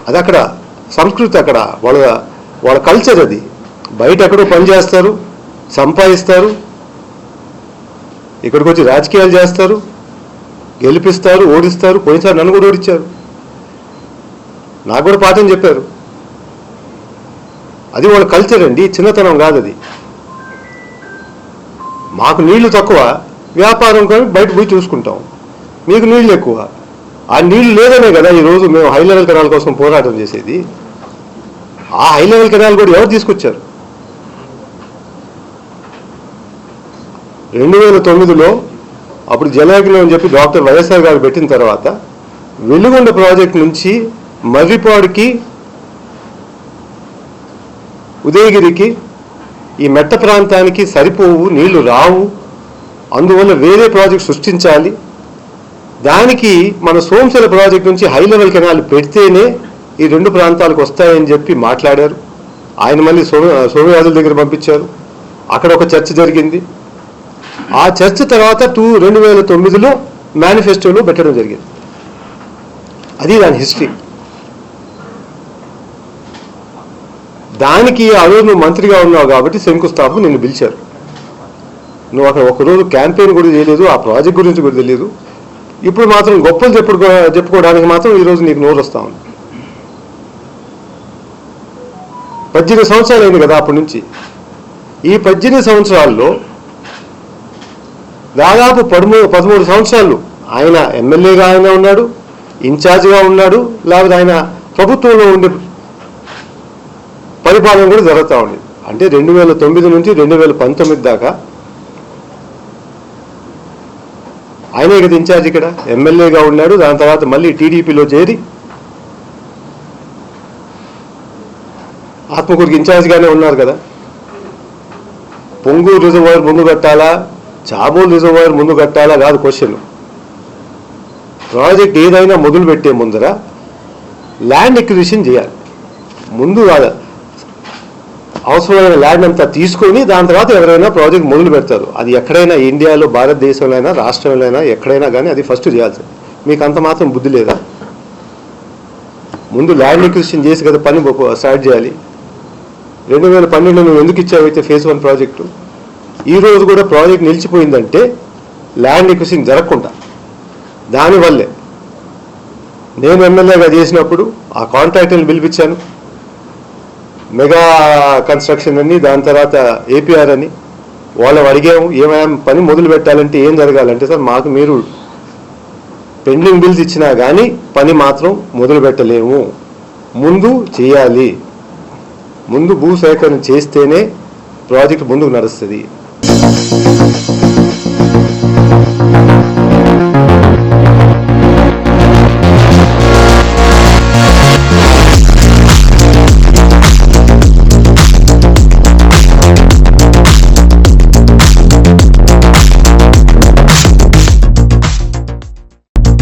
అది అక్కడ సంస్కృతి, అక్కడ వాళ్ళ కల్చర్. అది బయట ఎక్కడో పని చేస్తారు, సంపాదిస్తారు, ఇక్కడికి వచ్చి రాజకీయాలు చేస్తారు, గెలిపిస్తారు, ఓడిస్తారు. పోయినసారి నన్ను కూడా ఓడించారు, నాకు కూడా పాఠం చెప్పారు. అది వాళ్ళ కల్చర్ అండి, చిన్నతనం కాదు అది. మాకు నీళ్లు తక్కువ, వ్యాపారం కానీ బయట పోయి చూసుకుంటాం. మీకు నీళ్లు ఎక్కువ. ఆ నీళ్లు లేదనే కదా ఈరోజు మేము హై లెవెల్ కెనాల్ కోసం పోరాటం చేసేది. ఆ హై లెవెల్ కెనాల్ కూడా ఎవరు తీసుకొచ్చారు? 2009లో అప్పుడు జలయజ్ఞం అని చెప్పి డాక్టర్ వైఎస్ఆర్ గారు పెట్టిన తర్వాత వెలుగొండ ప్రాజెక్ట్ నుంచి మర్రిపాడుకి, ఉదయగిరికి, ఈ మెట్ట ప్రాంతానికి సరిపోవు, నీళ్లు రావు, అందువల్ల వేరే ప్రాజెక్ట్ సృష్టించాలి. దానికి మన సోమశిల ప్రాజెక్ట్ నుంచి హై లెవెల్ కెనాల్ పెడితేనే ఈ రెండు ప్రాంతాలకు వస్తాయని చెప్పి మాట్లాడారు. ఆయన మళ్ళీ సోమయాజుల దగ్గర పంపించారు. అక్కడ ఒక చర్చ జరిగింది. ఆ చర్చ తర్వాత 2009లో మేనిఫెస్టోలో పెట్టడం జరిగింది. అది దాని హిస్టరీ. దానికి ఆ రోజు నువ్వు మంత్రిగా ఉన్నావు కాబట్టి శంకుస్థాపన నిన్ను పిలిచారు. నువ్వు అక్కడ ఒకరోజు క్యాంపెయిన్ కూడా చేయలేదు, ఆ ప్రాజెక్ట్ గురించి కూడా తెలియదు. ఇప్పుడు మాత్రం గొప్పలు చెప్పుకోవడానికి మాత్రం ఈరోజు నీకు నోరు వస్తా ఉంది. 18 సంవత్సరాలు అయింది కదా అప్పటి నుంచి. ఈ 18 సంవత్సరాల్లో దాదాపు 13 సంవత్సరాలు ఆయన ఎమ్మెల్యేగా ఆయన ఉన్నాడు, ఇన్ఛార్జిగా ఉన్నాడు, లేకపోతే ఆయన ప్రభుత్వంలో ఉండే పరిపాలన కూడా జరుగుతూ ఉండేది. అంటే 2009 నుంచి 2019 దాకా ఆయనే కదా ఇన్ఛార్జ్, ఇక్కడ ఎమ్మెల్యేగా ఉన్నాడు. దాని తర్వాత మళ్ళీ టీడీపీలో చేరి ఆత్మకూరుకి ఇన్ఛార్జ్గానే ఉన్నారు కదా. పొంగూరు రిజర్వాయర్ ముందు కట్టాలా, చాబోల్ రిజర్వాయర్ ముందు కట్టాలా కాదు క్వశ్చన్. ప్రాజెక్ట్ ఏదైనా మొదలు పెట్టే ముందర ల్యాండ్ ఎక్విజిషన్ చేయాలి. ముందు అవసరమైన ల్యాండ్ అంతా తీసుకొని దాని తర్వాత ఎవరైనా ప్రాజెక్ట్ మొదలు పెడతారు. అది ఎక్కడైనా ఇండియాలో, భారతదేశంలో అయినా, రాష్ట్రంలో అయినా, ఎక్కడైనా కానీ అది ఫస్ట్ చేయాల్సింది. మీకు అంత మాత్రం బుద్ధి లేదా? ముందు ల్యాండ్ ఎక్విజిషన్ చేసి కదా పని స్టార్ట్ చేయాలి. 2012 నువ్వు ఎందుకు ఇచ్చావైతే ఫేజ్ 1 ప్రాజెక్టు? ఈ రోజు కూడా ప్రాజెక్ట్ నిలిచిపోయిందంటే ల్యాండ్ ఎక్విజిషన్ జరగకుండా. దానివల్లే నేను ఎమ్మెల్యేగా చేసినప్పుడు ఆ కాంట్రాక్టర్ని పిలిపించాను. మెగా కన్స్ట్రక్షన్ అని, దాని తర్వాత ఏపీఆర్ అని. వాళ్ళని అడిగాము, ఏమైనా పని మొదలు పెట్టాలంటే ఏం జరగాలంటే, సార్ మాకు మీరు పెండింగ్ బిల్స్ ఇచ్చినా కానీ పని మాత్రం మొదలు పెట్టలేము, ముందు చేయాలి, ముందు భూసేకరణ చేస్తేనే ప్రాజెక్ట్ ముందుకు నడుస్తుంది.